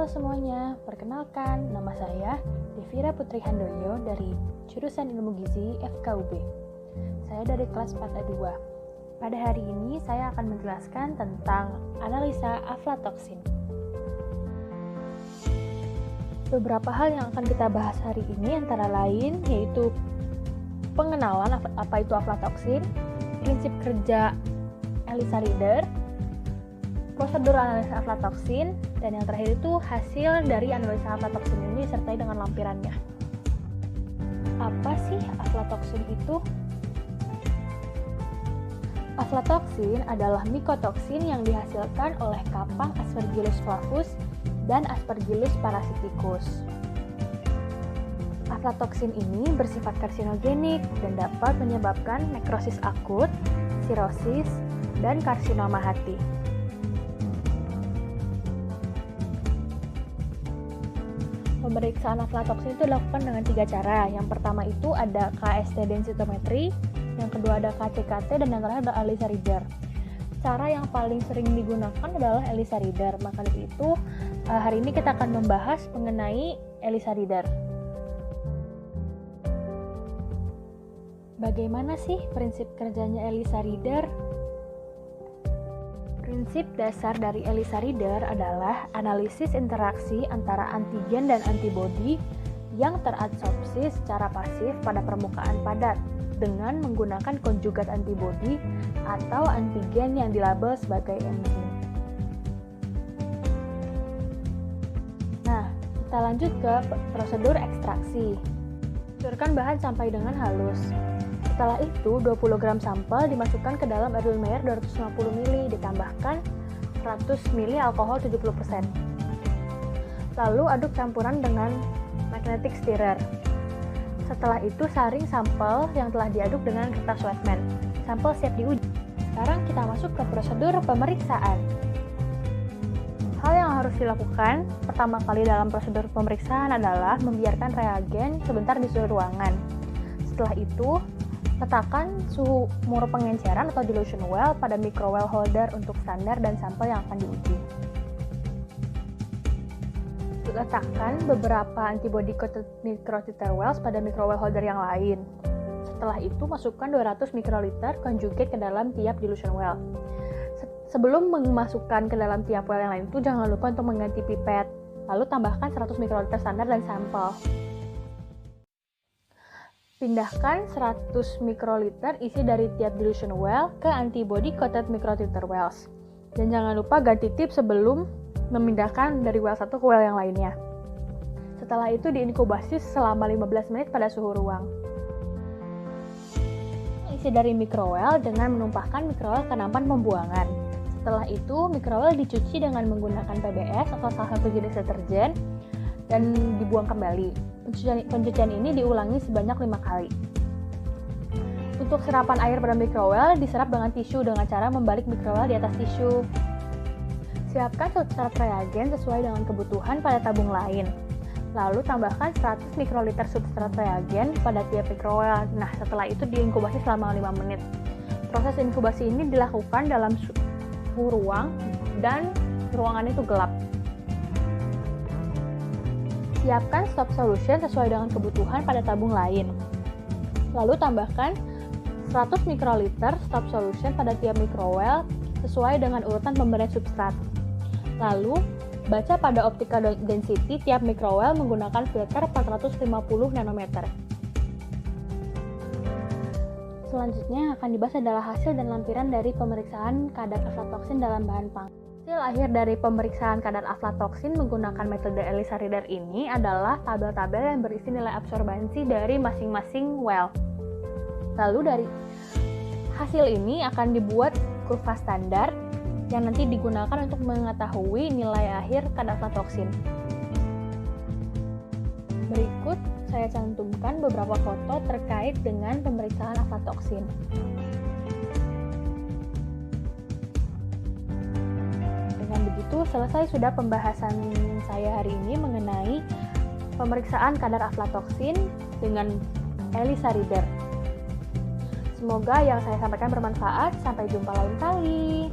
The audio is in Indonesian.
Halo semuanya, perkenalkan nama saya Devira Putri Handoyo dari jurusan Ilmu Gizi FKUB. Saya dari kelas 4A2. Pada hari ini saya akan menjelaskan tentang analisa aflatoksin. Beberapa hal yang akan kita bahas hari ini antara lain yaitu pengenalan apa itu aflatoksin, prinsip kerja ELISA reader, prosedur analisa aflatoksin, dan yang terakhir itu hasil dari analisa aflatoksin ini disertai dengan lampirannya. Apa sih aflatoksin itu? Aflatoksin adalah mikotoksin yang dihasilkan oleh kapang Aspergillus flavus dan Aspergillus parasiticus. Aflatoksin ini bersifat karsinogenik dan dapat menyebabkan nekrosis akut, sirosis, dan karsinoma hati. Pemeriksaan aflatoksin itu dilakukan dengan 3 cara. Yang pertama itu ada KST densitometry, yang kedua ada KCKT, dan yang terakhir ada ELISA reader. Cara yang paling sering digunakan adalah ELISA reader. Maka dari itu, hari ini kita akan membahas mengenai ELISA reader. Bagaimana sih prinsip kerjanya ELISA reader? Prinsip dasar dari ELISA reader adalah analisis interaksi antara antigen dan antibodi yang teradsorpsi secara pasif pada permukaan padat dengan menggunakan konjugat antibodi atau antigen yang dilabel sebagai enzim. Nah, kita lanjut ke prosedur ekstraksi. Hancurkan bahan sampai dengan halus. Setelah itu, 20 gram sampel dimasukkan ke dalam Erlenmeyer 250 ml, ditambahkan 100 ml alkohol 70%. Lalu aduk campuran dengan magnetic stirrer. Setelah itu, saring sampel yang telah diaduk dengan kertas Westman. Sampel siap diuji. Sekarang kita masuk ke prosedur pemeriksaan. Hal yang harus dilakukan pertama kali dalam prosedur pemeriksaan adalah membiarkan reagen sebentar di suhu ruangan. Setelah itu, letakkan suhu mur pengenceran atau dilution well pada microwell holder untuk standar dan sampel yang akan diuji. Letakkan beberapa antibody coated microtiter wells pada microwell holder yang lain. Setelah itu, masukkan 200 mikroliter conjugate ke dalam tiap dilution well. Sebelum memasukkan ke dalam tiap well yang lain itu, jangan lupa untuk mengganti pipet. Lalu tambahkan 100 mikroliter standar dan sampel. Pindahkan 100 mikroliter isi dari tiap dilution well ke antibody coated microtiter wells. Dan jangan lupa ganti tip sebelum memindahkan dari well satu ke well yang lainnya. Setelah itu diinkubasi selama 15 menit pada suhu ruang. Isi dari microwell dengan menumpahkan microwell ke nampan pembuangan. Setelah itu, microwell dicuci dengan menggunakan PBS atau salah satu jenis deterjen dan dibuang kembali. Pencucian ini diulangi sebanyak 5 kali. Untuk serapan air pada microwell diserap dengan tisu dengan cara membalik microwell di atas tisu. Siapkan substrat reagen sesuai dengan kebutuhan pada tabung lain. Lalu tambahkan 100 mikroliter substrat reagen pada tiap microwell. Nah, setelah itu diinkubasi selama 5 menit. Proses inkubasi ini dilakukan dalam suhu ruang dan ruangan itu gelap. Siapkan stop solution sesuai dengan kebutuhan pada tabung lain. Lalu tambahkan 100 mikroliter stop solution pada tiap microwell sesuai dengan urutan pemberian substrat. Lalu, baca pada optical density tiap microwell menggunakan filter 450 nanometer. Selanjutnya akan dibahas adalah hasil dan lampiran dari pemeriksaan kadar aflatoksin dalam bahan pangan. Hasil akhir dari pemeriksaan kadar aflatoksin menggunakan metode ELISA reader ini adalah tabel-tabel yang berisi nilai absorbansi dari masing-masing well. Lalu dari hasil ini akan dibuat kurva standar yang nanti digunakan untuk mengetahui nilai akhir kadar aflatoksin. Berikut saya cantumkan beberapa foto terkait dengan pemeriksaan aflatoksin. Begitu, selesai sudah pembahasan saya hari ini mengenai pemeriksaan kadar aflatoksin dengan ELISA reader. Semoga yang saya sampaikan bermanfaat. Sampai jumpa lain kali.